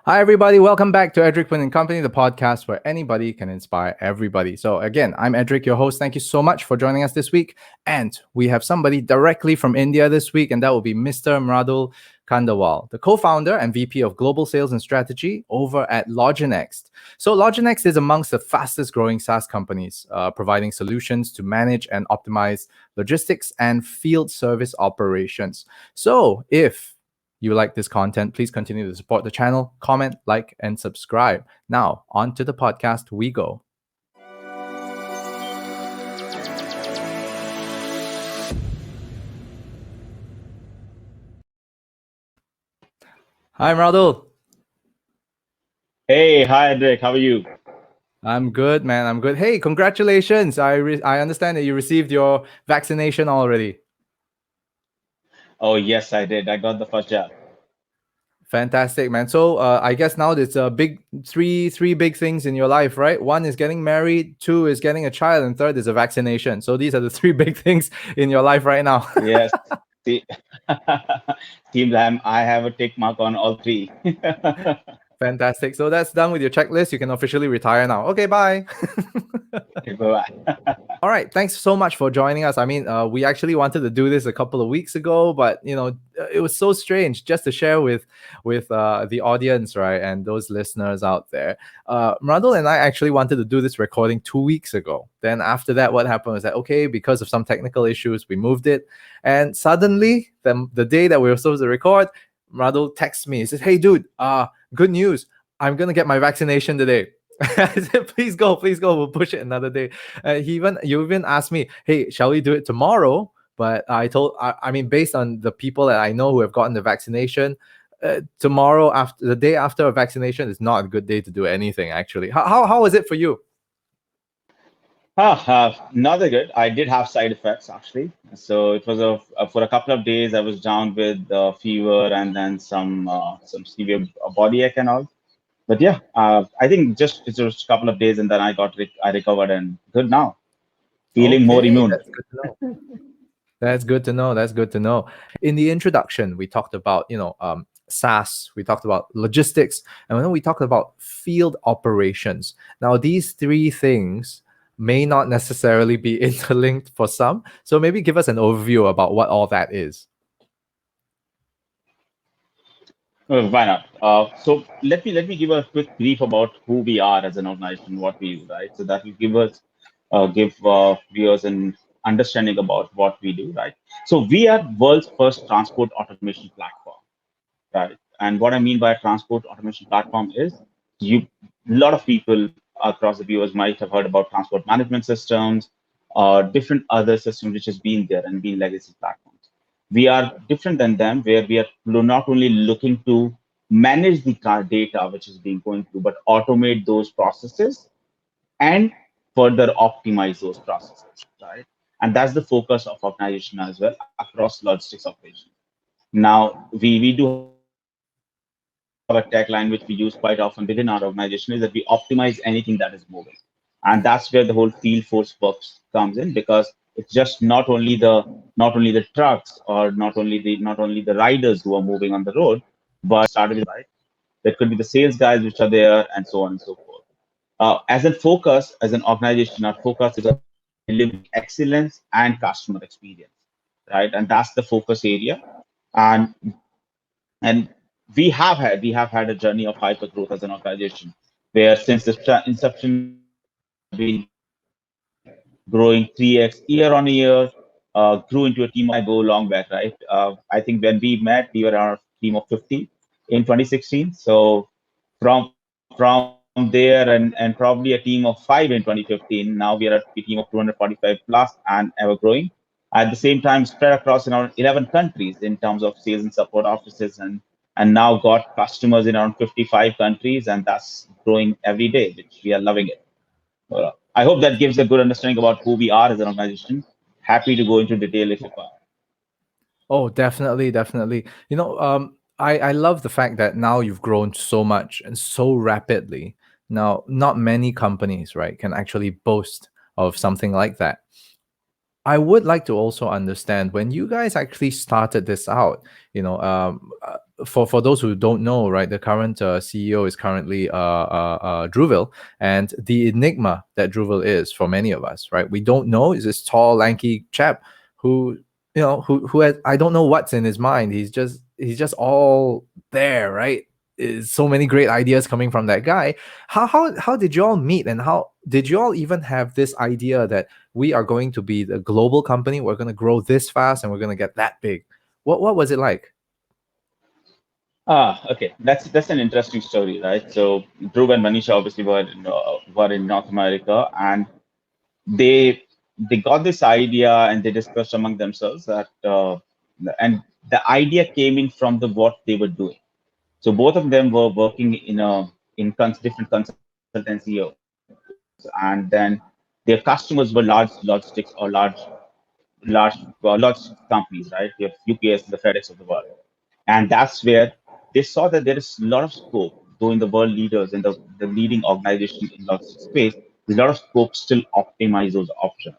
Hi, everybody. Welcome back to Edric Poon and Company, the podcast where anybody can inspire everybody. So, again, I'm Edric, your host. Thank you so much for joining us this week. And we have somebody directly from India this week, and that will be Mr. Mradul Khandelwal, the co founder and VP of Global Sales and Strategy over at LogiNext. So, LogiNext is amongst the fastest growing SaaS companies, providing solutions to manage and optimize logistics and field service operations. So, if you like this content, please continue to support the channel, comment, like, and subscribe. Now, on to the podcast we go. Hi, Mradul. Hey, hi, Edric. How are you? I'm good, man. I'm good. Hey, congratulations. I understand that you received your vaccination already. Oh, yes, I did. I got the first jab. Fantastic, man. So I guess now there's a big three big things in your life, right? One is getting married, two is getting a child, and third is a vaccination. So these are the three big things in your life right now. Yes. See, seems I have a tick mark on all three. Fantastic. So that's done with your checklist. You can officially retire now. Okay, bye. Bye-bye. All right. Thanks so much for joining us. I mean, we actually wanted to do this a couple of weeks ago, but it was so strange just to share with the audience, right, and those listeners out there. Mradul and I actually wanted to do this recording 2 weeks ago. Then after that, what happened was that okay, because of some technical issues, we moved it, and suddenly the day that we were supposed to record, Mradul texts me. He says, "Hey, dude, good news. I'm gonna get my vaccination today." I said, please go, we'll push it another day. You even asked me, hey, shall we do it tomorrow? But I mean, based on the people that I know who have gotten the vaccination, tomorrow, after the day after a vaccination, is not a good day to do anything, actually. How was it for you? Not that good. I did have side effects actually. So it was for a couple of days. I was down with fever and then some severe body ache and all. But yeah, I think just it was a couple of days and then I recovered and good now, feeling more Okay, immune. that's good to know. That's good to know. That's good to know. In the introduction, we talked about, SaaS, we talked about logistics, and then we talked about field operations. Now, these three things may not necessarily be interlinked for some. So maybe give us an overview about what all that is. Why not? So let me give a quick brief about who we are as an organization, what we do, right? So that will give viewers an understanding about what we do, right? So we are world's first transport automation platform, right? And what I mean by transport automation platform is a lot of people across the viewers might have heard about transport management systems or different other systems which has been there and been legacy platforms. We are different than them, where we are not only looking to manage the car data which is being going through, but automate those processes and further optimize those processes, right? And that's the focus of organization as well across logistics operations. Now, we do have a tagline which we use quite often within our organization is that we optimize anything that is moving. And that's where the whole field force works comes in, because it's just not only the trucks or not only the riders who are moving on the road, but started with right. There could be the sales guys which are there and so on and so forth. As an organization, our focus is on delivering excellence and customer experience, right? And that's the focus area. And and we have had a journey of hyper growth as an organization, where since the inception we have been growing 3x year on year, grew into a team. I go long back, right? I think when we met, we were around a team of 50 in 2016. So from there and probably a team of five in 2015, now we are a team of 245 plus and ever growing. At the same time, spread across around 11 countries in terms of sales and support offices, and now got customers in around 55 countries, and that's growing every day, which we are loving it. I hope that gives a good understanding about who we are as an organization. Happy to go into detail if required. Oh, definitely, definitely. I love the fact that now you've grown so much and so rapidly. Now, not many companies, right, can actually boast of something like that. I would like to also understand when you guys actually started this out, for those who don't know, right, the current CEO is currently Druvil, and the enigma that Druvil is for many of us, right? We don't know, is this tall, lanky chap who, who has, I don't know what's in his mind. He's just all there, right? Is so many great ideas coming from that guy. How did you all meet, and how did you all even have this idea that we are going to be the global company, we're going to grow this fast, and we're going to get that big? What was it like? Okay, that's an interesting story, right? So Dhruv and Manisha obviously were in North America, and they they got this idea and they discussed among themselves that and the idea came in from the what they were doing. So both of them were working different consultancy firms, and then their customers were large logistics or large companies, right? You have UPS, the FedEx of the world, and that's where they saw that there is a lot of scope. Though in the world leaders in the leading organization in logistics space, there's a lot of scope still optimize those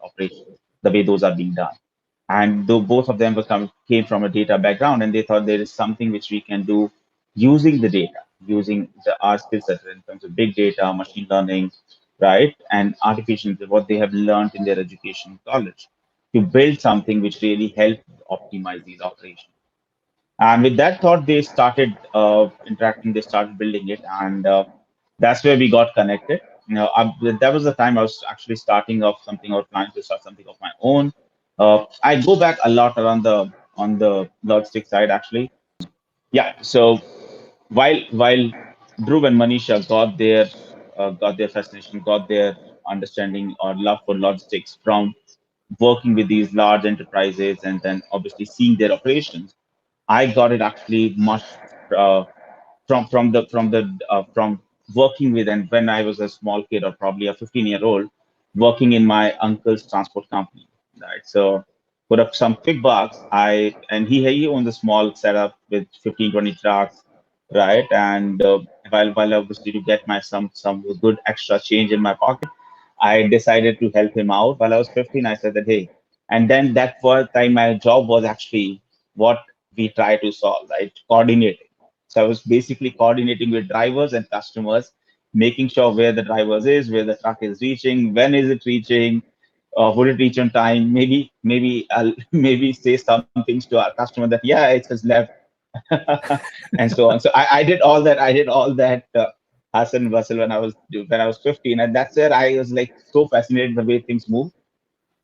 operations the way those are being done. And though both of them came from a data background, and they thought there is something which we can do using the data, using our skill set in terms of big data, machine learning, right, and artificial, what they have learned in their education college, to build something which really help optimize these operations. And with that thought, they started interacting, they started building it, and that's where we got connected. That was the time I was actually starting off something or planning to start something of my own. I go back a lot around the on the logistics side, actually. Yeah. So while Dhruv and Manisha got their fascination, got their understanding or love for logistics from working with these large enterprises and then obviously seeing their operations, I got it actually much uh, from working with, and when I was a small kid or probably a 15-year-old, working in my uncle's transport company, right? So put up some quick bucks. He owns a small setup with 15, 20 trucks, right? And while obviously to get my some good extra change in my pocket, I decided to help him out. While I was 15, I said that, hey, and then that first time my job was actually what we try to solve, right? Coordinating. So I was basically coordinating with drivers and customers, making sure where the drivers is, where the truck is reaching, when is it reaching, would it reach on time? Maybe I'll maybe say some things to our customer that yeah, it has left, and so on. So I did all that. I did all that. Hustle and bustle when I was 15, and that's where I was like so fascinated the way things move.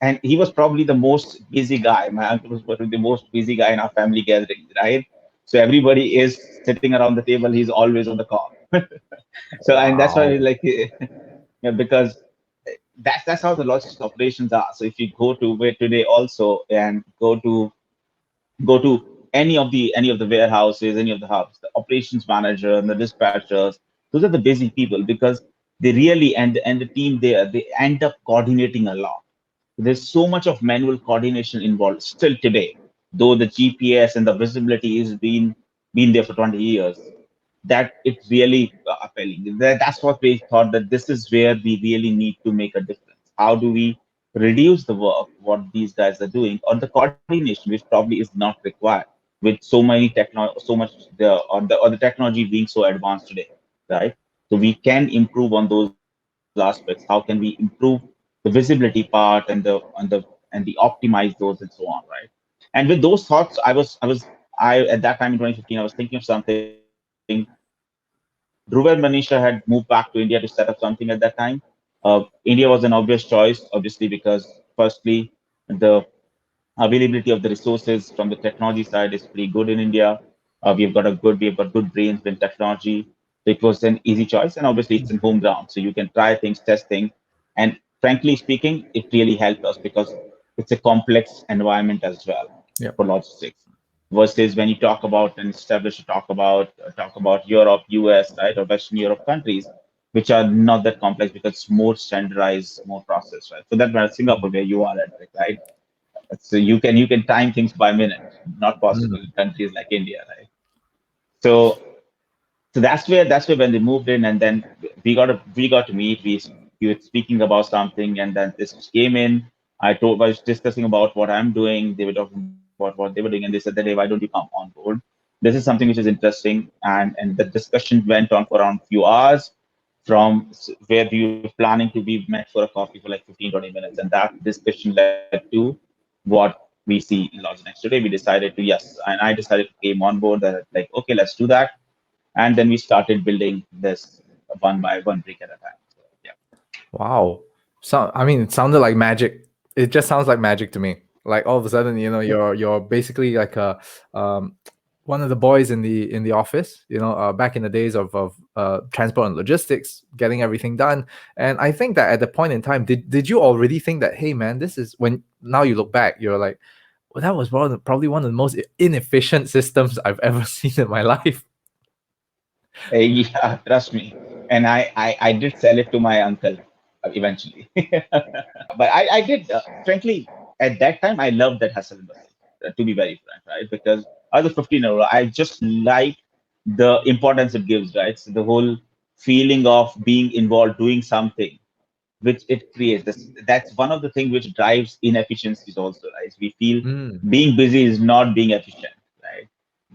And he was probably the most busy guy. My uncle was probably the most busy guy in our family gathering, right? So everybody is sitting around the table. He's always on the call. So and that's why we Wow. like, yeah, because that's how the logistics operations are. So if you go to where today also and go to any of the warehouses, any of the hubs, the operations manager and the dispatchers, those are the busy people because they really and the team there they end up coordinating a lot. There's so much of manual coordination involved still today, though the GPS and the visibility is been there for 20 years. That it's really appealing. That's what we thought that this is where we really need to make a difference. How do we reduce the work what these guys are doing, or the coordination, which probably is not required with so much the technology being so advanced today, right? So we can improve on those aspects. How can we improve the visibility part and the optimize those and so on, right? And with those thoughts, I at that time in 2015, I was thinking of something. Dhruv and Manisha had moved back to India to set up something at that time. India was an obvious choice, obviously, because firstly, the availability of the resources from the technology side is pretty good in India. We have got good brains in technology. So it was an easy choice, and obviously it's in home ground, so you can try things, test things, and frankly speaking, it really helped us because it's a complex environment as well Yep. for logistics. Versus when you talk about and establish talk about Europe, US, right, or Western Europe countries, which are not that complex because it's more standardized, more processed, right? So that matters Singapore, where you are at, right? So you can time things by minute, not possible Mm. in countries like India, right? So so that's where when they moved in, and then we got to meet. We were speaking about something, and then this came in. I was discussing about what I'm doing. They were talking about what they were doing, and they said that, hey, why don't you come on board? this is something which is interesting. And the discussion went on for around few hours, from where we were planning to be met for a coffee for like 15-20 minutes. And that discussion led to what we see in LogiNext today. We decided to, yes, and I decided to came on board that like, okay, let's do that. And then we started building this one by one brick at a time. So, yeah. Wow. So I mean, it sounded like magic. It just sounds like magic to me. Like all of a sudden, you're basically like a um one of the boys in the office, back in the days of transport and logistics, getting everything done. And I think that at the point in time, did you already think that, hey man, this is when now you look back, you're like, well, that was probably one of the most inefficient systems I've ever seen in my life. Yeah, trust me. And I did sell it to my uncle eventually. But I did, frankly, at that time, I loved that hustle and bustle, to be very frank, right? Because I was 15-year-old, I just like the importance it gives, right? So the whole feeling of being involved, doing something, which it creates. That's one of the things which drives inefficiencies also, right? We feel Mm, being busy is not being efficient, right?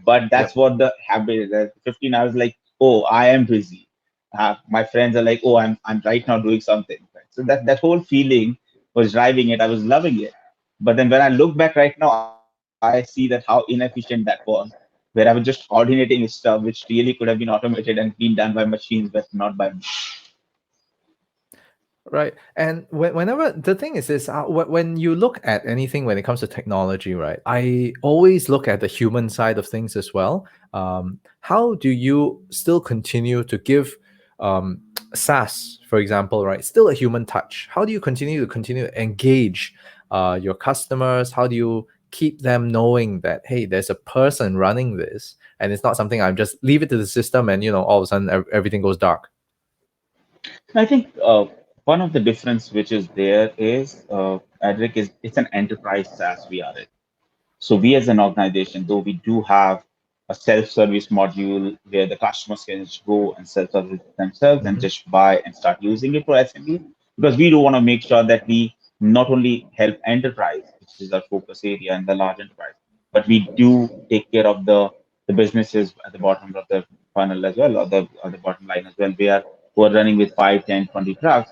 But that's yep. what the habit is. At 15, I was like, oh, I am busy. My friends are like, oh, I'm right now doing something. Right? So that whole feeling was driving it. I was loving it. But then when I look back right now, I see that how inefficient that was, where I was just coordinating stuff which really could have been automated and been done by machines, but not by me. Right. And whenever the thing is this, when you look at anything when it comes to technology, right, I always look at the human side of things as well. How do you still continue to give um, SaaS, for example, right, still a human touch? How do you continue to engage your customers? How do you keep them knowing that, hey, there's a person running this, and it's not something I'm just leave it to the system and all of a sudden everything goes dark. I think one of the difference which is there is, Edric, is it's an enterprise SaaS we are in. So we as an organization, though we do have a self-service module where the customers can just go and self-service themselves and Mhm. just buy and start using it for SME, because we do want to make sure that we not only help enterprise, which is our focus area and the large enterprise, but we do take care of the businesses at the bottom of the funnel as well, or the bottom line as well, who are running with 5, 10, 20 trucks,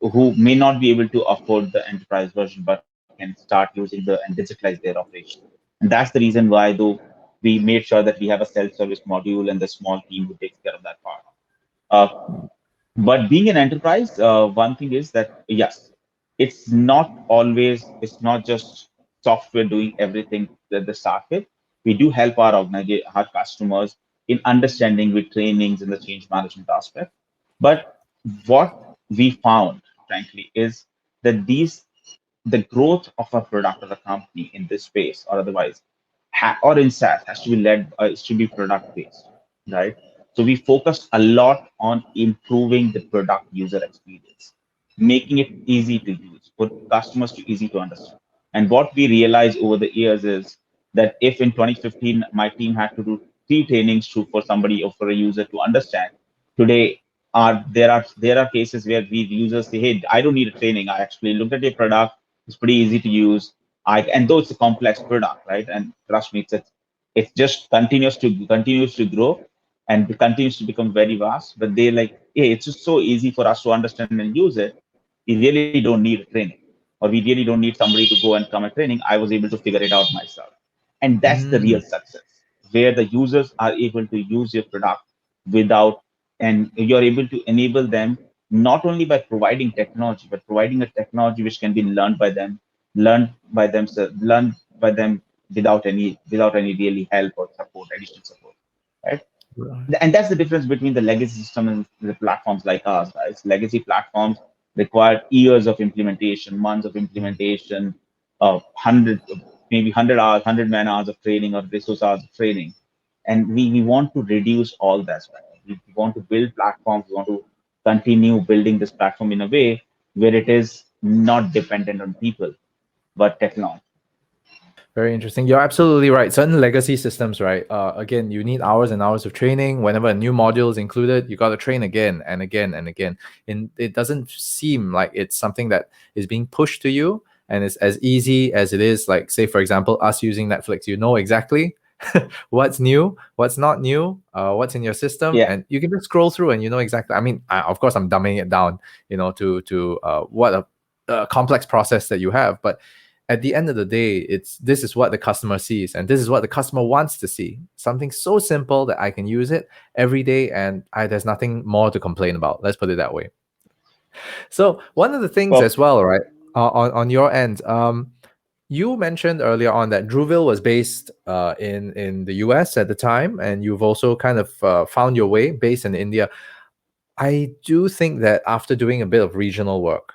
who may not be able to afford the enterprise version, but can start using and digitalize their operation. And that's the reason why, though, we made sure that we have a self-service module and the small team who takes care of that part. Uh, but being an enterprise, one thing is that, yes, it's not just software doing everything that they start with. We do help our customers in understanding with trainings and the change management aspect. But what we found, frankly, is that the growth of a product or a company in this space or otherwise, or in SaaS, has to be led, it should be product based, right? So we focus a lot on improving the product user experience, making it easy to use, for customers to easy to understand. And what we realized over the years is that if in 2015 my team had to do 3 trainings for somebody or for a user to understand, today there are cases where we users say, hey, I don't need a training. I actually looked at your product. It's pretty easy to use. And though it's a complex product, right? And trust me, it just continues to grow and continues to become very vast. But they like, hey, it's just so easy for us to understand and use it. We really don't need training, or we really don't need somebody to go and come at training. I was able to figure it out myself. And that's the real Mm. success, where the users are able to use your product without, and you're able to enable them not only by providing technology, but providing a technology which can be learned by themselves, learned by them without any really help or support, additional support, right? Right. And that's the difference between the legacy system and the platforms like ours, right? Legacy platforms require years of implementation, months of implementation, 100, maybe 100 hours, 100 man hours of training or resource hours of training. And we want to reduce all that. Right? We want to build platforms. We want to continue building this platform in a way where it is not dependent on people, but technology. Very interesting. You're absolutely right. Certain legacy systems, right? Again, you need hours and hours of training. Whenever a new module is included, you got to train again and again and again. And it doesn't seem like it's something that is being pushed to you, and it's as easy as it is. Like, say, for example, us using Netflix. You know exactly what's new, what's not new, what's in your system, Yeah. and you can just scroll through and you know exactly. I mean, of course, I'm dumbing it down, to what a complex process that you have, but at the end of the day, this is what the customer sees, and this is what the customer wants to see. Something so simple that I can use it every day, and there's nothing more to complain about. Let's put it that way. So one of the things Well, as well, right, on your end, you mentioned earlier on that Drewville was based in the US at the time, and you've also kind of found your way based in India. I do think that after doing a bit of regional work,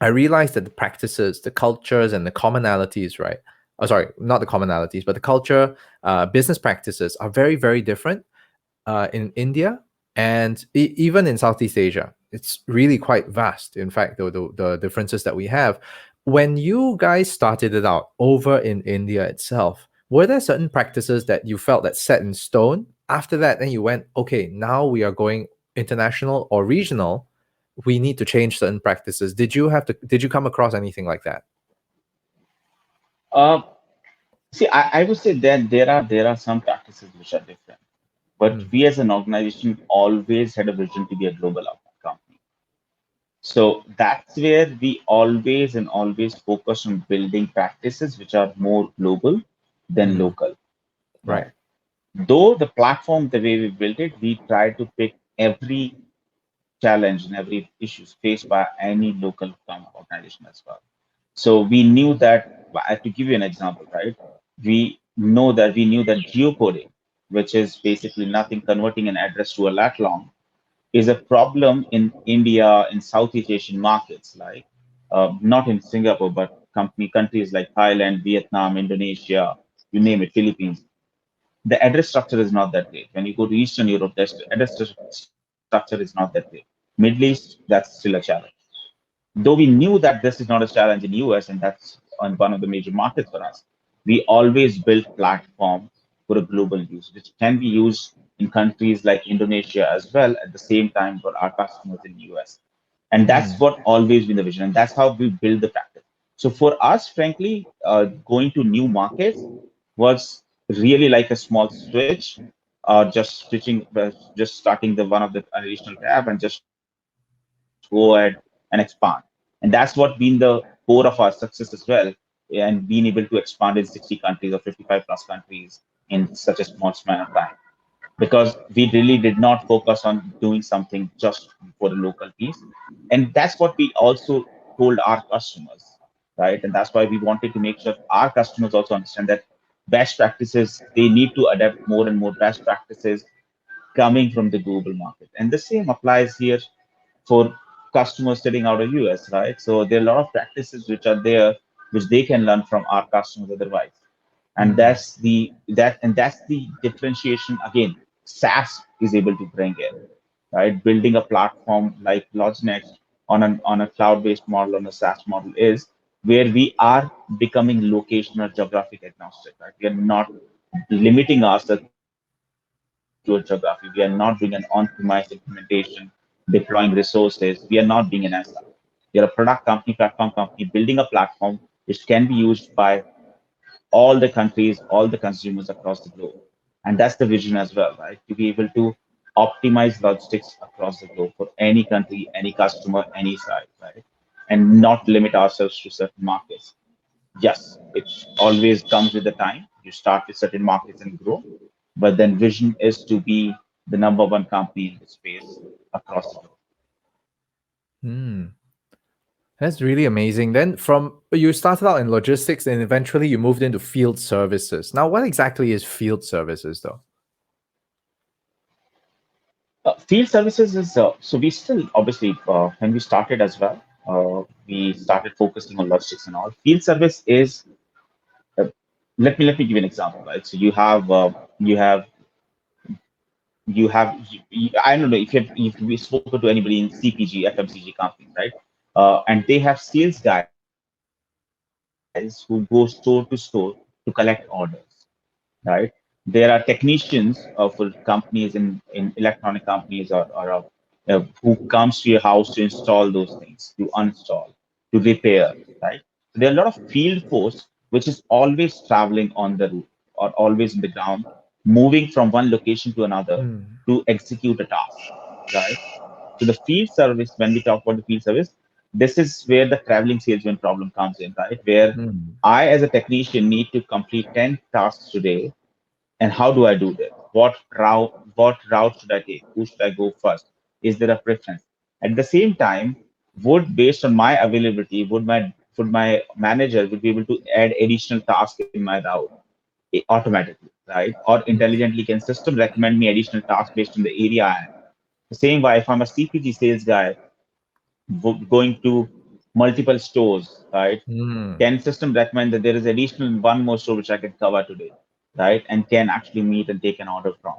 I realized that the practices, the cultures, and the commonalities, right? Oh, sorry, not the commonalities, but the culture, business practices are very, very different in India and even in Southeast Asia. It's really quite vast. In fact, the differences that we have. When you guys started it out over in India itself, were there certain practices that you felt that set in stone? After that, then you went, okay, now we are going international or regional. We need to change certain practices. Did you come across anything like that? uh, see, I would say that there are some practices which are different, but Mm, we as an organization always had a vision to be a global company. So that's where we always focus on building practices which are more global than mm, local, right. right? Though the platform, the way we built it, we try to pick every challenge and every issues faced by any local organization as well. So we knew that, to give you an example, right? We knew that geocoding, which is basically nothing converting an address to a lat long, is a problem in India, in Southeast Asian markets, like not in Singapore, but countries like Thailand, Vietnam, Indonesia, you name it, Philippines. The address structure is not that great. When you go to Eastern Europe, the address structure is not that great. Middle East, that's still a challenge. Though we knew that this is not a challenge in US, and that's on one of the major markets for us, we always build platform for a global use, which can be used in countries like Indonesia as well at the same time for our customers in US. And that's Mm, what always been the vision, and that's how we build the practice. So for us, frankly, going to new markets was really like a small switch, just starting the one of the additional tab and just go ahead and expand. And that's what been the core of our success as well, and being able to expand in 60 countries or 55 plus countries in such a small span of time. Because we really did not focus on doing something just for the local piece. And that's what we also told our customers, right? And that's why we wanted to make sure our customers also understand that best practices, they need to adapt more and more best practices coming from the global market. And the same applies here for customers sitting out of US, right? So there are a lot of practices which are there, which they can learn from our customers otherwise. And mm, that's the differentiation again. SaaS is able to bring in, right? Building a platform like LogiNext on a cloud-based model, on a SaaS model, is where we are becoming location or geographic agnostic, right? We are not limiting ourselves to a geography. We are not doing an on-premise implementation, deploying resources. We are not being an SI. We are a product company, platform company, building a platform which can be used by all the countries, all the consumers across the globe. And that's the vision as well, right? To be able to optimize logistics across the globe for any country, any customer, any size, right? And not limit ourselves to certain markets. Yes, it always comes with the time. You start with certain markets and grow, but then vision is to be the number one company in the space across the globe. mm. That's really amazing. Then from you started out in logistics and eventually you moved into field services. Now, what exactly is field services though? Field services is so we still obviously when we started as well, we started focusing on logistics and all. Field service is uh, let me give you an example, right? So I don't know if we spoken to anybody in CPG, FMCG company, right? And they have sales guys who go store to store to collect orders, right? There are technicians for companies in electronic companies or who comes to your house to install those things, to uninstall, to repair, right? So there are a lot of field force which is always traveling on the route, or always on the ground, moving from one location to another Mm. to execute a task, right? So the field service, when we talk about the field service, this is where the traveling salesman problem comes in, right? Where Mm. I, as a technician, need to complete 10 tasks today. And how do I do this? What route should I take? Who should I go first? Is there a preference? At the same time, would based on my availability, would my manager would be able to add additional tasks in my route automatically, right? Or intelligently can system recommend me additional tasks based on the area I am. The same way, if I'm a CPG sales guy going to multiple stores, right? Mm. Can system recommend that there is additional one more store which I can cover today, right? And can actually meet and take an order from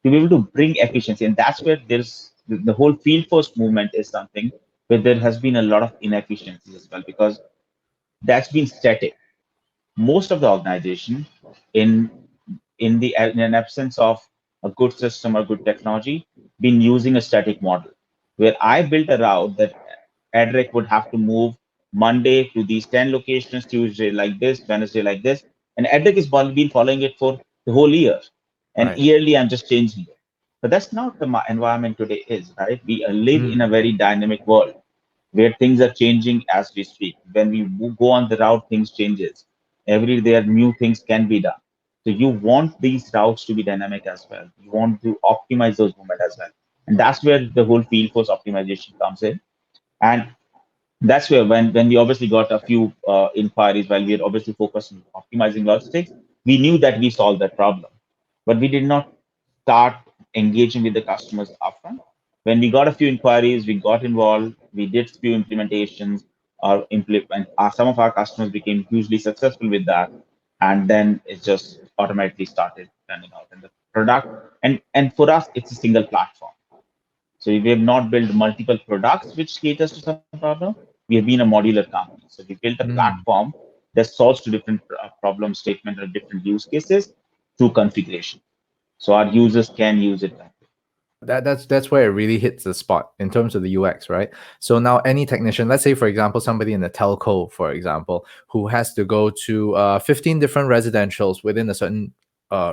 to be able to bring efficiency. And that's where there's the whole field force movement is something where there has been a lot of inefficiencies as well because that's been static. Most of the organization in in an absence of a good system or good technology been using a static model where I built a route that Edric would have to move Monday to these 10 locations, Tuesday like this, Wednesday like this, and Edric has been following it for the whole year, and Right. yearly I'm just changing it. But that's not the environment today is, right? We live in a Mm. very dynamic world where things are changing as we speak. When we go on the route, things changes. Every day, new things can be done. So you want these routes to be dynamic as well. You want to optimize those movement as well, and that's where the whole field force optimization comes in. And that's where when we obviously got a few inquiries while we had obviously focused on optimizing logistics, we knew that we solved that problem, but we did not start engaging with the customers upfront. When we got a few inquiries, we got involved, we did few implementations or implement. Some of our customers became hugely successful with that, and then it just automatically started running out. And the product, and for us, it's a single platform. So we have not built multiple products which caters to some problem. We have been a modular company. So we built a Mm. platform that solves two different problem statement or different use cases through configuration. So our users can use it that way. That's where it really hits the spot in terms of the UX, right? So now any technician, let's say for example somebody in the telco, for example, who has to go to 15 different residentials within a certain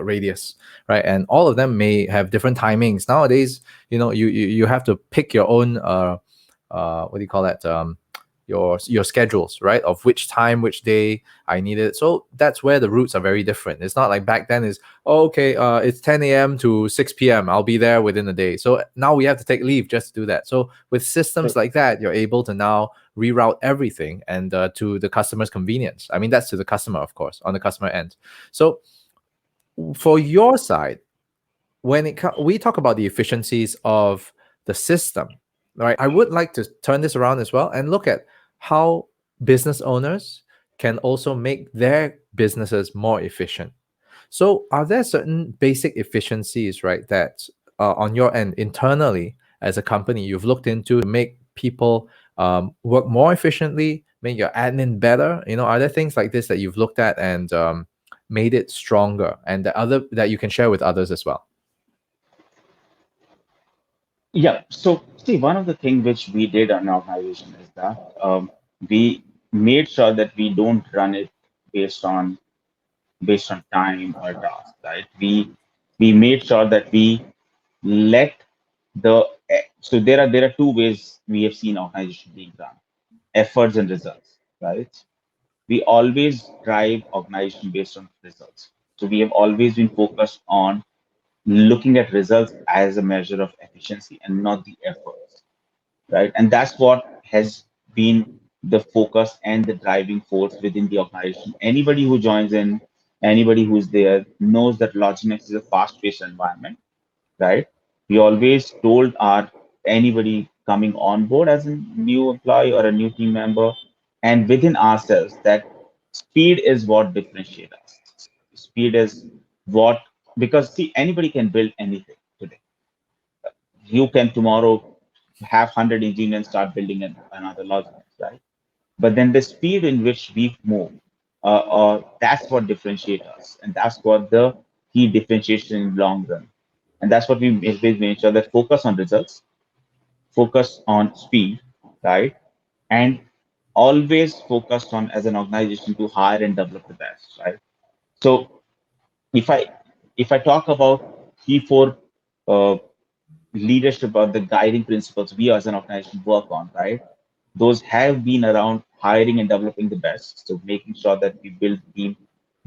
radius, right? And all of them may have different timings. Nowadays, you have to pick your own what do you call that? Your schedules, right? Of which time, which day I need it. So that's where the routes are very different. It's not like back then is, oh, okay, it's 10 a.m. to 6 p.m. I'll be there within a day. So now we have to take leave just to do that. So with systems like that, you're able to now reroute everything and to the customer's convenience. I mean, that's to the customer, of course, on the customer end. So for your side, we talk about the efficiencies of the system, right? I would like to turn this around as well and look at how business owners can also make their businesses more efficient. So, are there certain basic efficiencies, right, that on your end internally as a company you've looked into to make people work more efficiently, make your admin better? Are there things like this that you've looked at and made it stronger, and that you can share with others as well? Yeah. So see, one of the things which we did on our organization is that we made sure that we don't run it based on based on time or task, right? We made sure that we let the so there are two ways we have seen organization being run: efforts and results, right? We always drive organization based on results. So we have always been focused on looking at results as a measure of efficiency and not the efforts, right? And that's what has been the focus and the driving force within the organization. Anybody who joins in, anybody who's there knows that LogiNext is a fast-paced environment, right? We always told our anybody coming on board as a new employee or a new team member, and within ourselves, that speed is what differentiates us. Speed is what, because see, anybody can build anything today. You can tomorrow have 100 engineers start building another logic, right? But then the speed in which we move, that's what differentiates us, and that's what the key differentiation in the long run. And that's what we always make sure that focus on results, focus on speed, right? And always focused on as an organization to hire and develop the best, right? So if I if I talk about key four uh, leadership or the guiding principles we as an organization work on, right? Those have been around hiring and developing the best. So making sure that we build team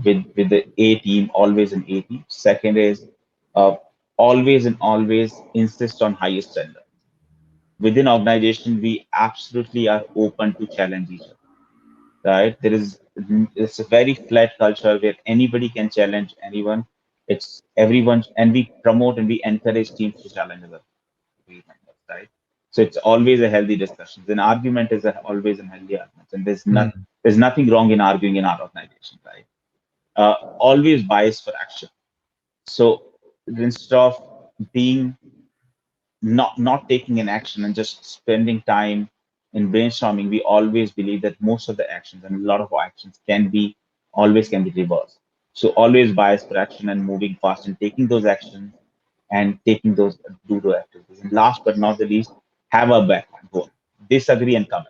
with the A team, always an A team. Second is uh, always and always insist on highest standard. Within organization, we absolutely are open to challenge each other, right? It's a very flat culture where anybody can challenge anyone. It's everyone, and we promote and we encourage teams to challenge other team members, right? So it's always a healthy discussion. An argument is always a healthy argument, and Mm. there's nothing wrong in arguing in our organization, right? Always bias for action. So instead of being not taking an action and just spending time in brainstorming, we always believe that most of the actions and a lot of actions can be reversed. So always bias for action and moving fast and taking those actions and taking those do the activities. And last but not the least, have a backbone. Disagree and come.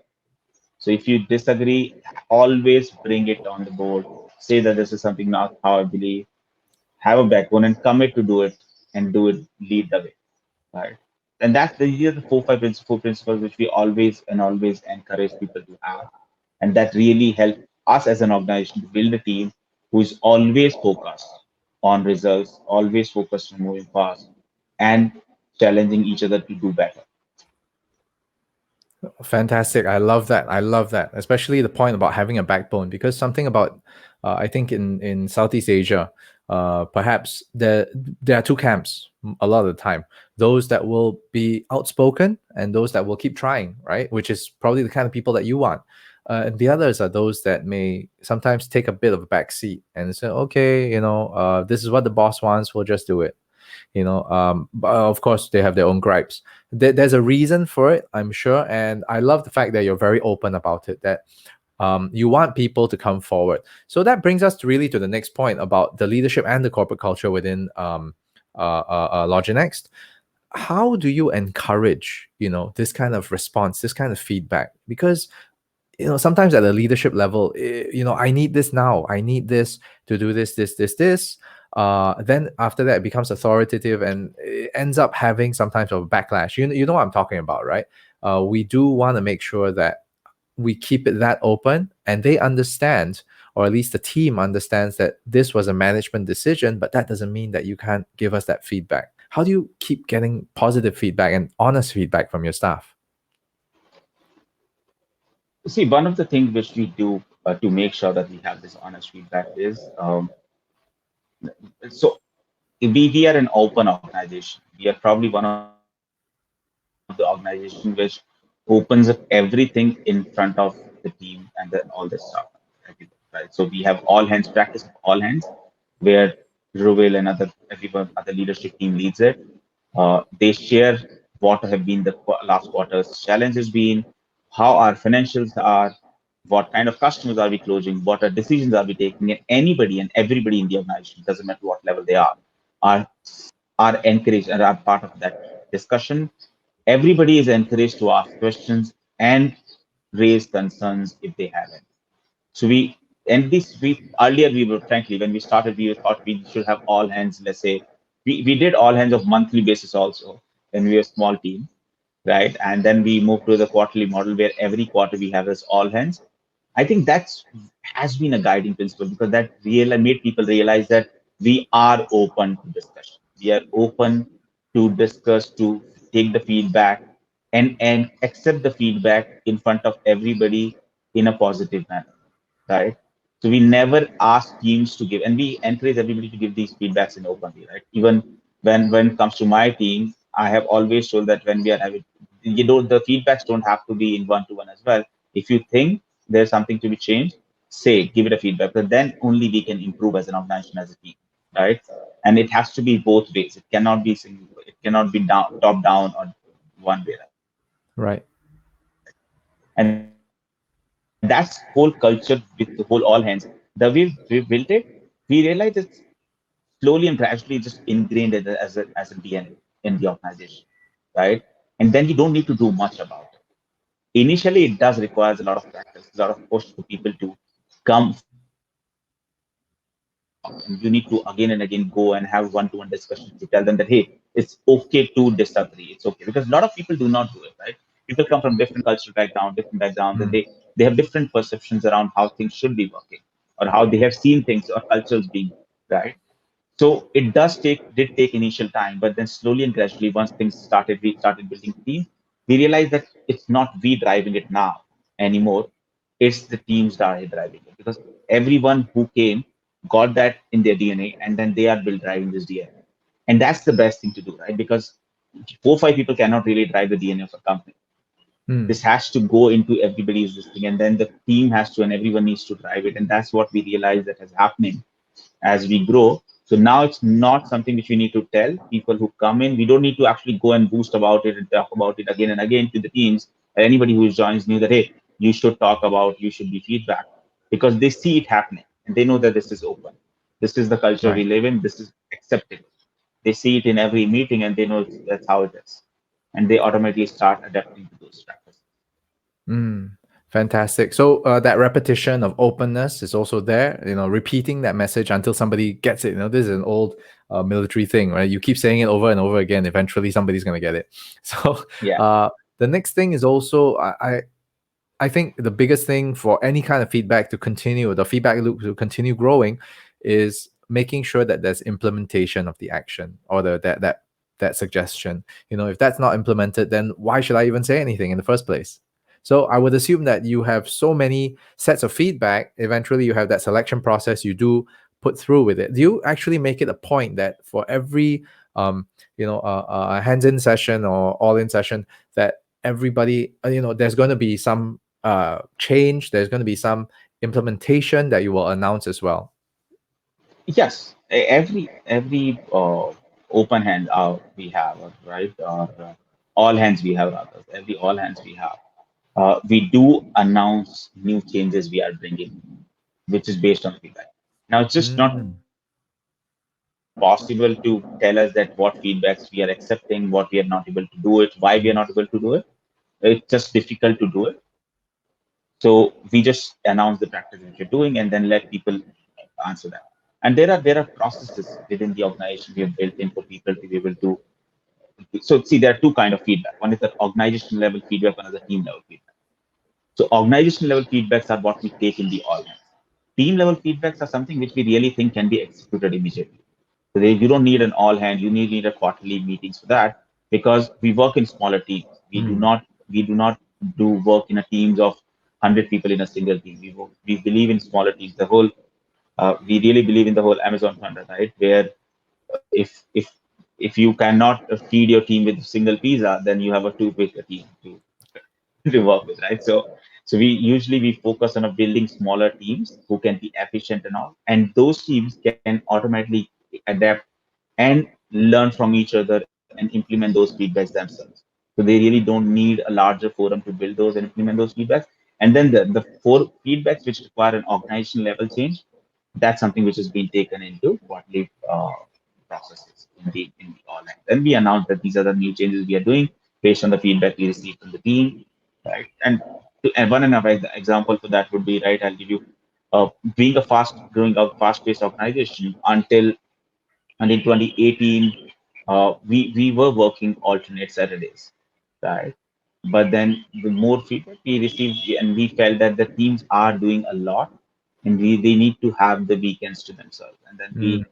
So if you disagree, always bring it on the board. Say that this is something not how I believe. Have a backbone and commit to do it and do it. Lead the way, right? And that's these are the four principles which we always encourage people to have, and that really help us as an organization to build a team who is always focused on results, always focused on moving fast, and challenging each other to do better. Fantastic. I love that. I love that, especially the point about having a backbone, because something about, I think in Southeast Asia, perhaps there are two camps a lot of the time. Those that will be outspoken and those that will keep trying, right? Which is probably the kind of people that you want. And the others are those that may sometimes take a bit of a back seat and say, okay, this is what the boss wants, we'll just do it. But of course they have their own gripes. There's a reason for it, I'm sure, and I love the fact that you're very open about it, that you want people to come forward. So that brings us really to the next point about the leadership and the corporate culture within LogiNext. How do you encourage this kind of response, this kind of feedback? Because sometimes at the leadership level, I need this now, I need this to do this. Then after that it becomes authoritative and it ends up having some type of backlash. You know what I'm talking about, right? We do want to make sure that we keep it that open and they understand, or at least the team understands, that this was a management decision, but that doesn't mean that you can't give us that feedback. How do you keep getting positive feedback and honest feedback from your staff? See, one of the things which we do to make sure that we have this honest feedback is so we are an open organization. We are probably one of the organizations which opens up everything in front of the team and all this stuff. Right? So we have all hands practice of all hands, where Ruvel and other leadership team leads it. They share what have been the last quarter's challenges been, how our financials are, what kind of customers are we closing, what are decisions are we taking, and anybody and everybody in the organization, doesn't matter what level they are are encouraged and are part of that discussion. Everybody is encouraged to ask questions and raise concerns if they have any. So we earlier we were frankly when we started we thought we should have all hands. Let's say we did all hands of monthly basis also when we were a small team, right? And then we moved to the quarterly model where every quarter we have this all hands. I think that's has been a guiding principle because that really made people realize that we are open to discussion. We are open to discuss, to take the feedback and accept the feedback in front of everybody in a positive manner, right? So we never ask teams to give, and we encourage everybody to give these feedbacks in openly, right? Even when it comes to my team, I have always told that when we are having, the feedbacks don't have to be in one to one as well. If you think there's something to be changed, say, give it a feedback, but then only we can improve as an organization, as a team, right? And it has to be both ways. It cannot be single. It cannot be down, top down or one way, right? Right. And that's whole culture with the whole all hands. The way we built it, we realized it's slowly and gradually just ingrained as a DNA in the organization, right? And then you don't need to do much about it. Initially, it does require a lot of practice, a lot of push for people to come forward and ask questions. and you need to again and again go and have one-to-one discussions to tell them that, hey, it's okay to disagree. It's okay, because a lot of people do not do it, right? People come from different cultural background, different backgrounds, and Mm. they have different perceptions around how things should be working, or how they have seen things or cultures being, right? So it did take initial time, but then slowly and gradually, once things started, we started building teams. We realized that it's not we driving it now anymore. It's the teams that are driving it, because everyone who came got that in their DNA, and then they are built driving this DNA. And that's the best thing to do, right? Because 4 or 5 people cannot really drive the DNA of a company. Mm. This has to go into everybody's this thing, and then the team has to, and everyone needs to drive it. And that's what we realize that is happening as we grow. So now it's not something which we need to tell people who come in. We don't need to actually go and boost about it and talk about it again and again to the teams, or anybody who joins new, that, hey, you should talk about, you should be feedback, because they see it happening and they know that this is open. This is the culture we Right. live in. This is accepted. They see it in every meeting and they know that's how it is. And they automatically start adapting to those practices. Mm, fantastic. So that repetition of openness is also there. Repeating that message until somebody gets it. This is an old military thing, right? You keep saying it over and over again. Eventually, somebody's going to get it. So Yeah. uh, the next thing is also I think the biggest thing for any kind of feedback to continue, the feedback loop to continue growing, is making sure that there's implementation of the action or that suggestion. If that's not implemented, then why should I even say anything in the first place? So I would assume that you have so many sets of feedback. Eventually, you have that selection process you do put through with it. Do you actually make it a point that for every hands-in session or all-in session, that everybody, there's going to be some change, there's going to be some implementation that you will announce as well? Yes, every open hand we have, right, or all hands we have, rather, every all hands we have, we do announce new changes we are bringing, which is based on feedback. Now, it's just not Mm. possible to tell us that what feedbacks we are accepting, what we are not able to do it, why we are not able to do it. Mm. It's just difficult to do it. So we just announce the practice which you're doing and then let people answer that. And there are processes within the organization we have built in for people to be able to. So see, there are two kind of feedback. One is the organization level feedback, one is the team level feedback. So organization level feedbacks are what we take in the all hands. Team level feedbacks are something which we really think can be executed immediately. So you don't need an all hand. You need a quarterly meetings for that, because we work in smaller teams. Mm. We do not do work in a teams of 100 people in a single team. We believe in smaller teams. We really believe in the whole Amazon fund, right? Where if you cannot feed your team with a single pizza, then you have a two-pizza team to work with, right? So we focus on building smaller teams who can be efficient and all, and those teams can automatically adapt and learn from each other and implement those feedbacks themselves. So they really don't need a larger forum to build those and implement those feedbacks. And then the four feedbacks which require an organization level change, that's something which has been taken into quarterly processes in the online. Then we announce that these are the new changes we are doing based on the feedback we received from the team, right? And one another example for that would be, right, I'll give you, being a fast growing up, fast paced organization and in 2018, we were working alternate Saturdays, right? But then the more feedback we received, and we felt that the teams are doing a lot, and they need to have the weekends to themselves. And then Mm.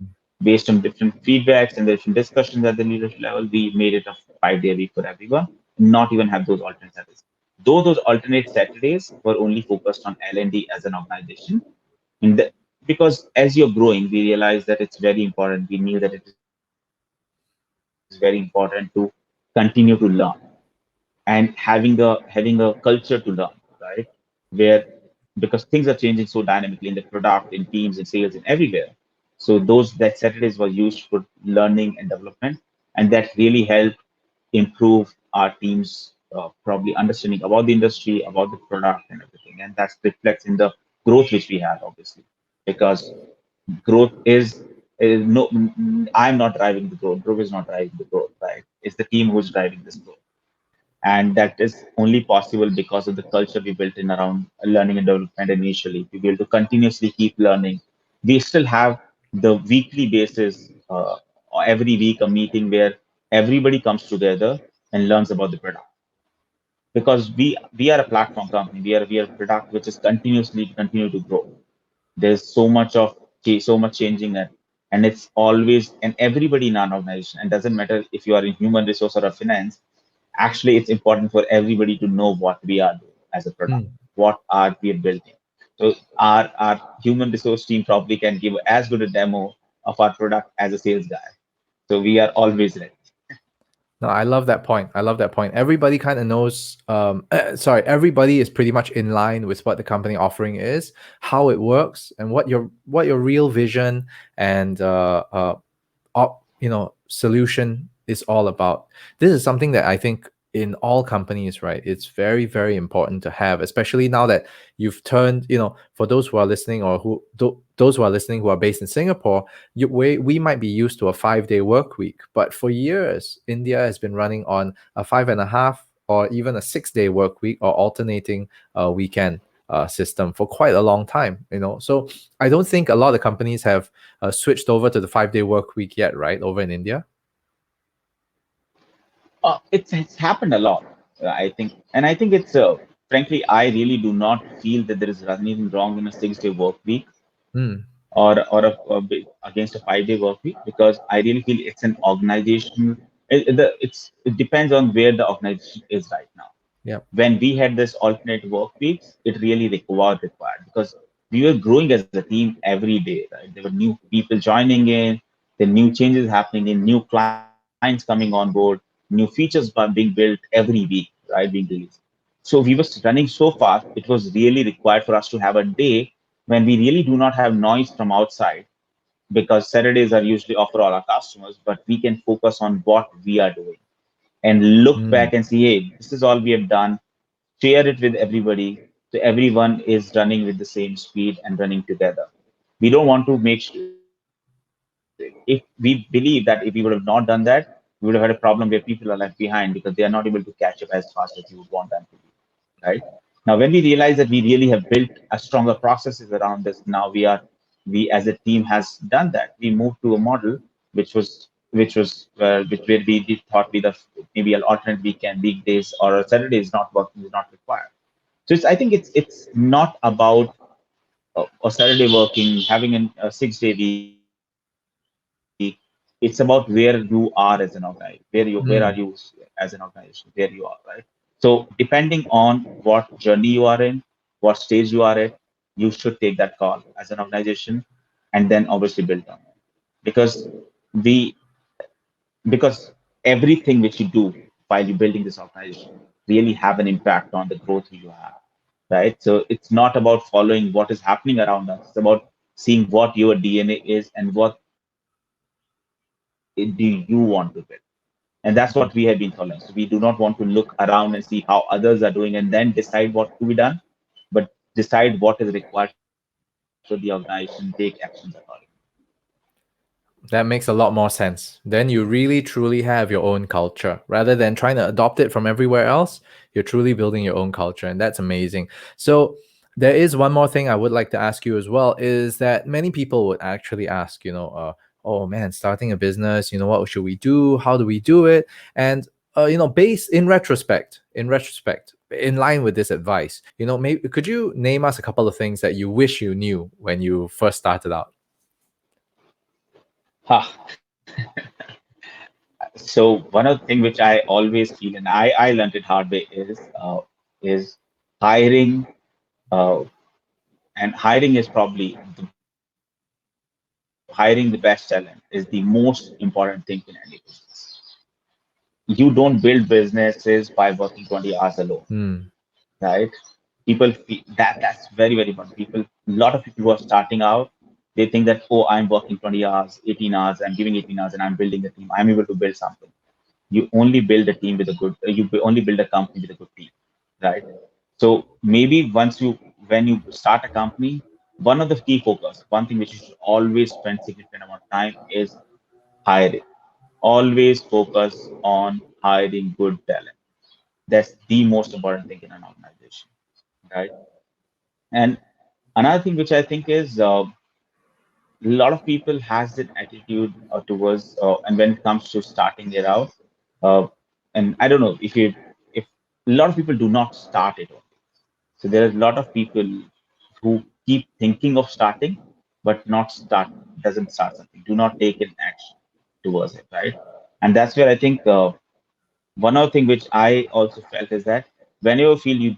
based on different feedbacks and different discussions at the leadership level, we made it a 5 day week for everyone, not even have those alternate Saturdays. Though those alternate Saturdays were only focused on L&D as an organization, in the, because as you're growing, we realize that it's very important. We knew that it is very important to continue to learn and having a culture to learn, right? Where, because things are changing so dynamically in the product, in teams, in sales, in everywhere. So that Saturdays were used for learning and development, and that really helped improve our team's probably understanding about the industry, about the product, and everything. And that reflects in the growth which we have, obviously, because growth is no, I'm not driving the growth. Growth is not driving the growth, right? It's the team who's driving this growth, and that is only possible because of the culture we built in around learning and development initially. To be able to continuously keep learning, we still have. the weekly basis, or every week a meeting where everybody comes together and learns about the product. Because we are a platform company, we are a product which is continuously continue to grow. There's so much changing, and it's always, and everybody in our organization, and doesn't matter if you are in human resource or a finance, actually it's important for everybody to know what we are doing as a product, Mm. what are we building. So our human resource team probably can give as good a demo of our product as a sales guy. So we are always ready. No, I love that point. I love that point. Everybody kind of knows. Sorry, everybody is pretty much in line with what the company offering is, how it works, and what your real vision and solution is all about. This is something that I think in all companies, right, it's very, very important to have, especially now that you've turned, for those who are listening, or those who are listening who are based in Singapore, we might be used to a 5-day work week, but for years India has been running on a 5.5 or even a 6-day work week, or alternating weekend system for quite a long time. So I don't think a lot of companies have switched over to the 5-day work week yet, right, over in India. It's happened a lot, I think, and I think it's frankly, I really do not feel that there is anything wrong in a 6-day work week, Mm, against a 5-day work week, because I really feel it's an organization. It depends on where the organization is right now. yeah. When we had this alternate work weeks, it really required, because we were growing as a team every day, right? There were new people joining in, the new changes happening in, new clients coming on board, new features being built every week, right? Being released. So we were running so fast, it was really required for us to have a day when we really do not have noise from outside, because Saturdays are usually off for all our customers, but we can focus on what we are doing and look Mm, back and see, hey, this is all we have done, share it with everybody, so everyone is running with the same speed and running together. We don't want to make sure, if we believe that if we would have not done that, we would have had a problem where people are left behind because they are not able to catch up as fast as you would want them to be, right? Now, when we realize that we really have built a stronger processes around this, now we as a team has done that. We moved to a model which where we thought we the maybe an alternate weekend, weekdays or Saturdays not working is not required. So I think it's not about a Saturday working, having a 6-day week. It's about where you are as an organization, where are you mm. as an organization, where you are, right? So depending on what journey you are in, what stage you are at, you should take that call as an organization, and then obviously build on it. Because we because everything which you do while you're building this organization really have an impact on the growth you have, right? So it's not about following what is happening around us. It's about seeing what your DNA is and what do you want to build. And that's what we have been following. So we do not want to look around and see how others are doing and then decide what to be done, but decide what is required for the organization, take actions accordingly. That makes a lot more sense. Then you really truly have your own culture. Rather than trying to adopt it from everywhere else, you're truly building your own culture. And that's amazing. So there is one more thing I would like to ask you as well, is that many people would actually ask, oh man, starting a business, what should we do? How do we do it? And based in retrospect, in line with this advice, maybe could you name us a couple of things that you wish you knew when you first started out? Ha. So one of the things which I always feel, and I learned it hard way, is hiring, uh, and hiring is probably hiring the best talent is the most important thing in any business. You don't build businesses by working 20 hours alone, Hmm. right? People feel that's very, very important. A lot of people who are starting out, they think that, oh, I'm working 20 hours, 18 hours, I'm giving 18 hours, and I'm building a team. I'm able to build something. You only build a team with a good. You only build a company with a good team, right? So maybe when you start a company, one of the key focus, one thing which you should always spend significant amount of time is hiring. Always focus on hiring good talent. That's the most important thing in an organization, right? And another thing which I think is a lot of people has that attitude towards, and when it comes to starting it out, uh, and I don't know if a lot of people do not start it. So there are a lot of people who keep thinking of starting, but not start, doesn't start something, do not take an action towards it, right? And that's where I think one other thing which I also felt is that whenever you feel you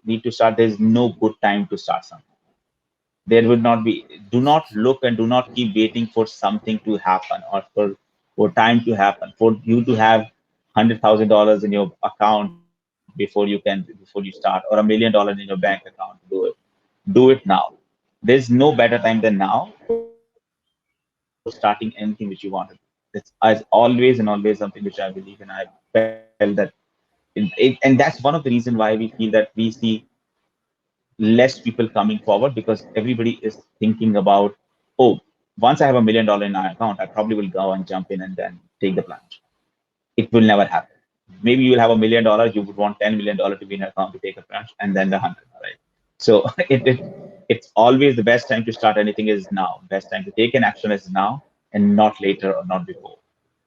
need to start, there's no good time to start something. There would not be. Do not look and do not keep waiting for something to happen, or for time to happen, for you to have $100,000 in your account before you start, or $1 million in your bank account to do it. Do it now. There's no better time than now for starting anything which you want to do. It's always and always something which I believe, and I felt that and that's one of the reason why we feel that we see less people coming forward, because everybody is thinking about, oh, once I have $1 million in my account, I probably will go and jump in and then take the plunge. It will never happen. Maybe you will have $1 million, you would want $10 million to be in your account to take a plunge, and then the hundred, right? So it's always the best time to start anything is now. Best time to take an action is now, and not later or not before.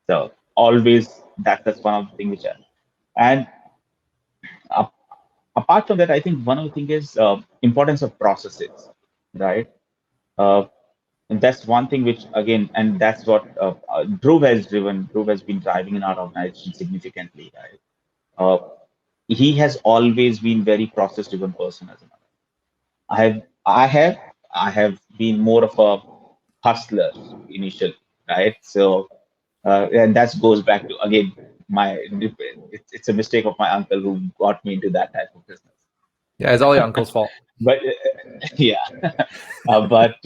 So always that's one of the things which and uh, apart from that, I think one of the thing is importance of processes, right? Uh, and that's one thing which again, and that's what Dhruv has been driving in our organization significantly, right? Uh, he has always been very process driven person as an I have I have I have been more of a hustler initially, right? So and that goes back to again my it's a mistake of my uncle who got me into that type of business. Yeah, it's all your uncle's fault. But yeah, but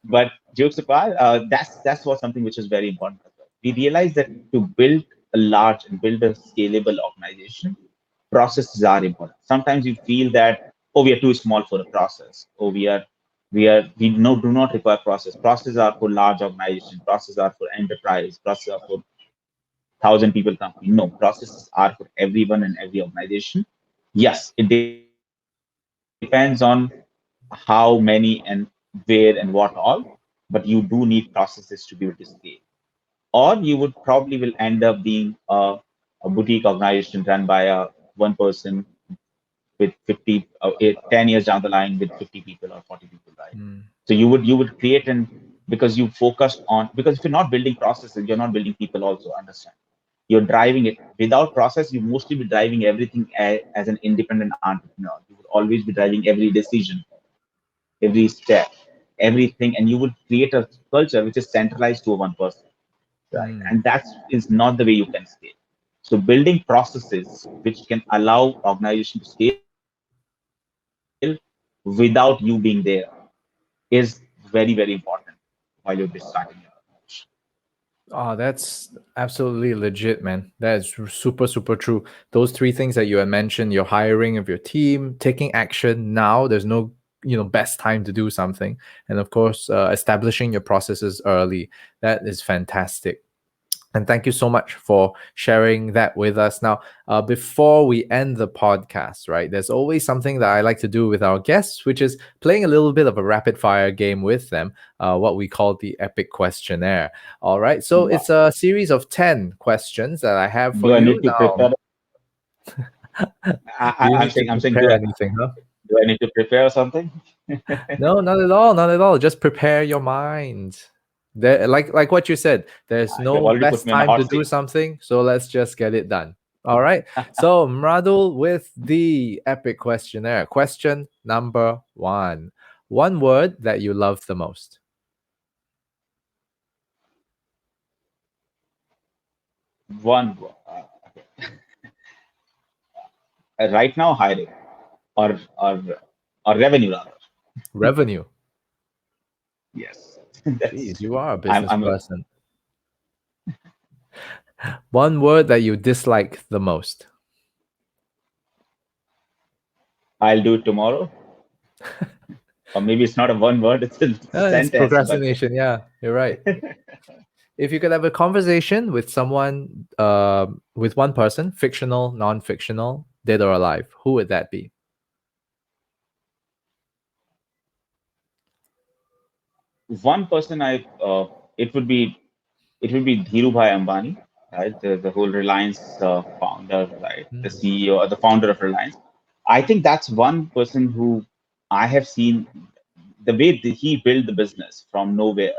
but jokes apart, that's what something which is very important as well. We realize that to build a large and build a scalable organization, processes are important. Sometimes you feel that, oh, we are too small for a process, or we no do not require process. Processes are for large organizations. Processes are for enterprise. Processes are for 1,000 people company. No, processes are for everyone and every organization. Yes, it depends on how many and where and what all, but you do need processes to be able to scale. Or you would probably will end up being a boutique organization run by a one person with 50 10 years down the line with 50 people or 40 people, right? Mm. So you would create an because you focused on, because if you're not building processes, you're not building people also, understand. You're driving it without process, you mostly be driving everything as an independent entrepreneur. You would always be driving every decision, every step, everything, and you would create a culture which is centralized to one person, right? Mm. And that is not the way you can scale. So building processes which can allow organization to scale without you being there is very, very important while you're just starting your organization. Oh, that's absolutely legit, man. That is super, super true. Those three things that you had mentioned, your hiring of your team, taking action now, there's no, best time to do something. And of course, establishing your processes early. That is fantastic. And thank you so much for sharing that with us. Now, before we end the podcast, right, there's always something that I like to do with our guests, which is playing a little bit of a rapid fire game with them, what we call the EPIC Questionnaire. All right. So Wow. it's a series of 10 questions that I have for Do I you. need to Now, prepare? do you I'm need to saying, prepare anything, huh? do I need to prepare something? No, not at all. Not at all. Just prepare your mind. There, like what you said, there's You have no already put best me on a time hot to do seat. something, so let's just get it done. All right. So, Mradul, with the epic questionnaire. Question number one. One word that you love the most. One, right now hiring, or or revenue rather. Revenue. Yes, that's Jeez, you are a I'm business I'm a, person. One word that you dislike the most. I'll do it tomorrow, or maybe it's not a one word, it's a It's sentence, but procrastination. Yeah, you're right. If you could have a conversation with someone, with one person, fictional, non-fictional, dead or alive, who would that be? one person it would be Dhirubhai Ambani, right? The whole Reliance founder, right? The Mm, CEO or the founder of Reliance. I think that's one person who I have seen the way that he built the business from nowhere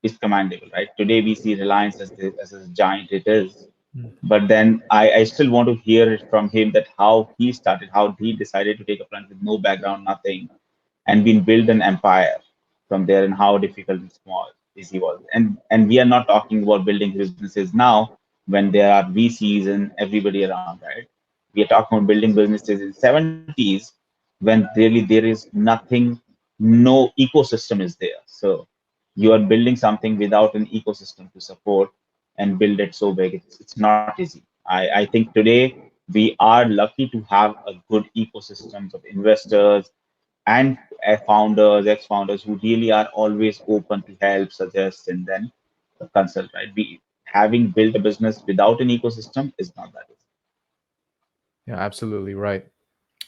is commendable, right? Today we see Reliance as a giant it is, mm, but then I still want to hear it from him that how he started, how he decided to take a plunge with no background, nothing, and been build an empire from there, and how difficult and small is he was. And we are not talking about building businesses now when there are VCs and everybody around, right? We are talking about building businesses in 70s when really there is nothing, no ecosystem is there. So you are building something without an ecosystem to support and build it so big. It's not easy. I think today we are lucky to have a good ecosystems of investors and founders, ex-founders who really are always open to help, suggest, and then consult. Right? We having built a business without an ecosystem is not that yeah, absolutely right.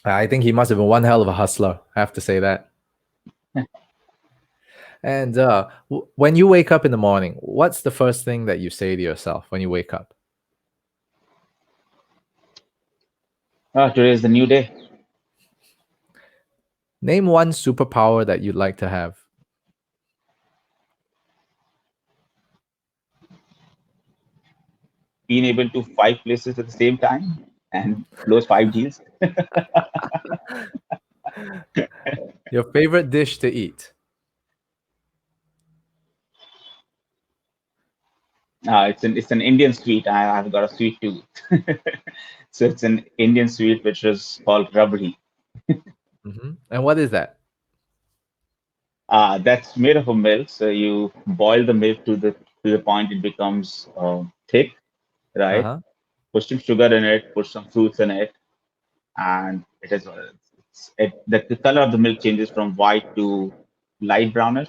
I think he must have been one hell of a hustler. I have to say that. And when you wake up in the morning, what's the first thing that you say to yourself when you wake up? easy. Today is the new day. Name one superpower that you'd like to have. Being able to five places at the same time and close five deals. Your favorite dish to eat. It's an Indian sweet. I've got a sweet tooth, so it's an Indian sweet which is called rabdi. And what is that? That's made of a milk. So you boil the milk to the point it becomes thick, Uh right? huh. Put some sugar in it, put some fruits in it, and it is what it is. The color of the milk changes from white to light brownish,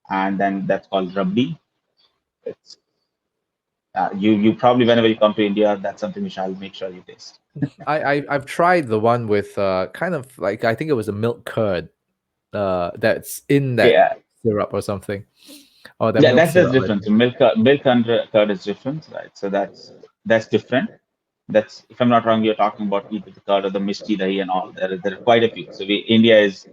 and then that's called rabdi. It's you probably whenever you come to India, that's something which I'll make sure you taste. I've tried the one with kind of like I think it was a milk curd that's in that Yeah, syrup or something. Or that yeah, milk that's syrup, I different. think. So milk and curd is different, right? So that's different. That's if I'm not wrong, you're talking about either the curd or the mishti dahi and all. There are quite a few. So India is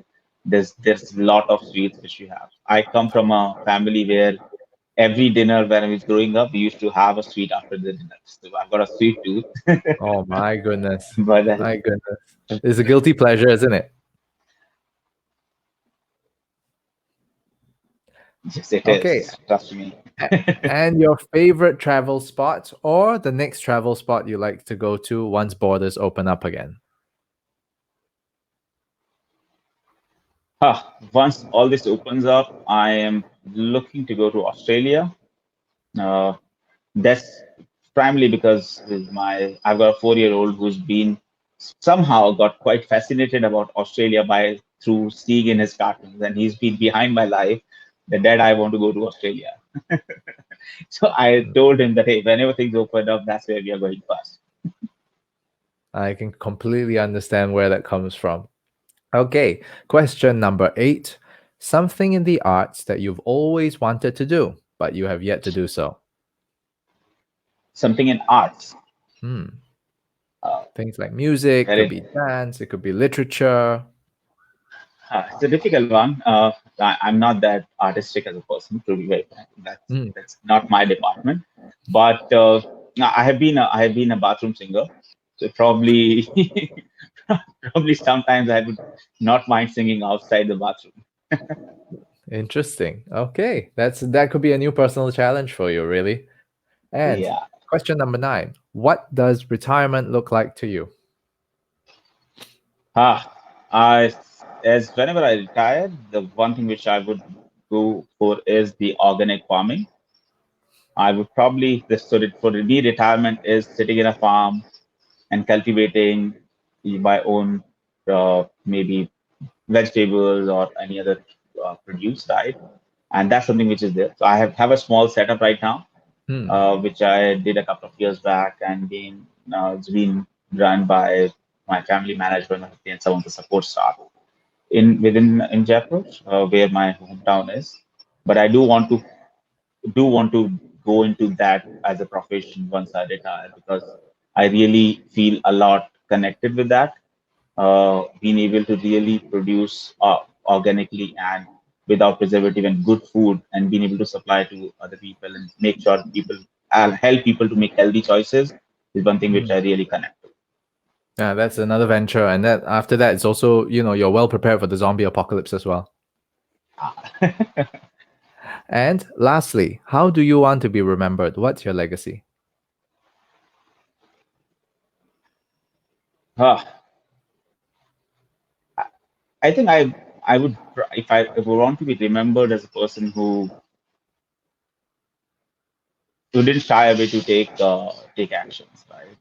there's a lot of sweets which we have. I come from a family where every dinner when I was growing up, we used to have a sweet after the dinner. So I've got a sweet tooth, Oh my goodness. but My goodness. It's a guilty pleasure, isn't it? yes, it Okay. is. Trust me. And your favorite travel spot or the next travel spot you like to go to once borders open up again? Once all this opens up, I am looking to go to Australia. Uh, that's primarily because with my I've got a 4-year-old who's been somehow got quite fascinated about Australia by through seeing in his cartoons, and he's been behind my life. That Dad, I want to go to Australia. So I told him that hey, whenever things open up, that's where we are going first. I can completely understand where that comes from. Okay, question number 8. Something in the arts that you've always wanted to do, but you have yet to do so. Something in arts. Hmm. Uh, Things like music, could very be dance, it could be literature. It's a difficult one. I'm not that artistic as a person, to be very frank. Hmm. That's not my department. But I have been a bathroom singer, so probably probably sometimes I would not mind singing outside the bathroom. Interesting. Okay, that could be a new personal challenge for you, really. And Yeah. question number 9. What does retirement look like to you? Ah, I as whenever I retire, the one thing which I would go for is the organic farming. I would probably the so for me retirement is sitting in a farm and cultivating my own maybe vegetables or any other produce, right? And that's something which is there. So I have a small setup right now, Hmm. which I did a couple of years back, and been it's been run by my family management and some of the support staff in Jaipur, where my hometown is. but I do want to go into that as a profession once I retire, because I really feel a lot connected with that. Being able to really produce organically and without preservative and good food, and being able to supply to other people and make sure people, I'll help people to make healthy choices, is one thing which I really connect Yeah, that's another venture. And that after that, it's also, you're well prepared for the zombie apocalypse as well. with. And lastly, how do you want to be remembered? What's your legacy? Ah, I think I would, if I want to be remembered as a person who didn't shy away to take actions, right,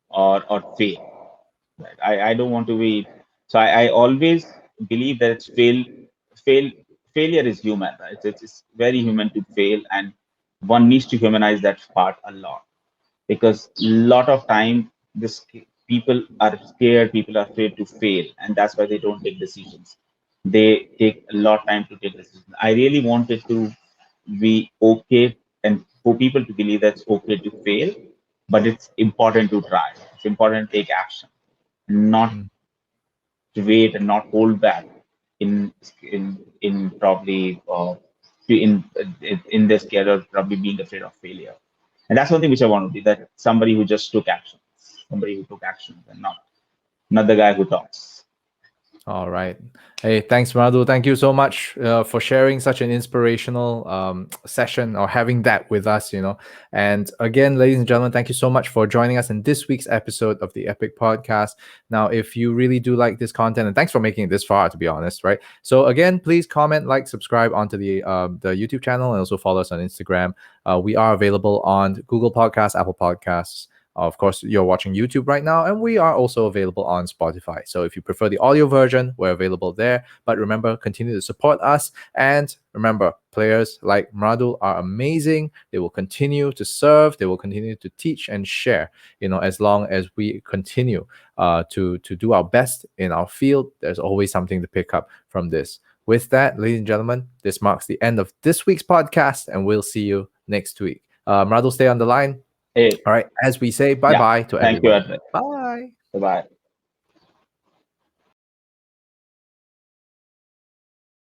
or fail. Right? I don't want to be. So I always believe that fail failure is human, right? It's very human to fail, and one needs to humanize that part a lot, because a lot of time this people are scared, people are afraid to fail, and that's why they don't take decisions. They take a lot of time to take decisions. I really wanted to be okay, and for people to believe that it's okay to fail, but it's important to try. It's important to take action, not Mm. to wait and not hold back in probably in this care of probably being afraid of failure. And that's one thing which I want to be, that somebody who just took action, somebody who took action, and not the guy who talks. All right. Hey, thanks, Mradul. Thank you so much for sharing such an inspirational session or having that with us, And again, ladies and gentlemen, thank you so much for joining us in this week's episode of the Epic Podcast. Now, if you really do like this content, and thanks for making it this far, to be honest, right? So again, please comment, like, subscribe onto the YouTube channel, and also follow us on Instagram. We are available on Google Podcasts, Apple Podcasts. Of course, you're watching YouTube right now, and we are also available on Spotify. So if you prefer the audio version, we're available there. But remember, continue to support us. And remember, players like Mradul are amazing. They will continue to serve, they will continue to teach and share, as long as we continue to do our best in our field. There's always something to pick up from this. With that, ladies and gentlemen, this marks the end of this week's podcast, and we'll see you next week. Mradul, stay on the line. Hey, All right. As we say, bye yeah, bye to thank you, everybody. Edric. Bye. Bye bye.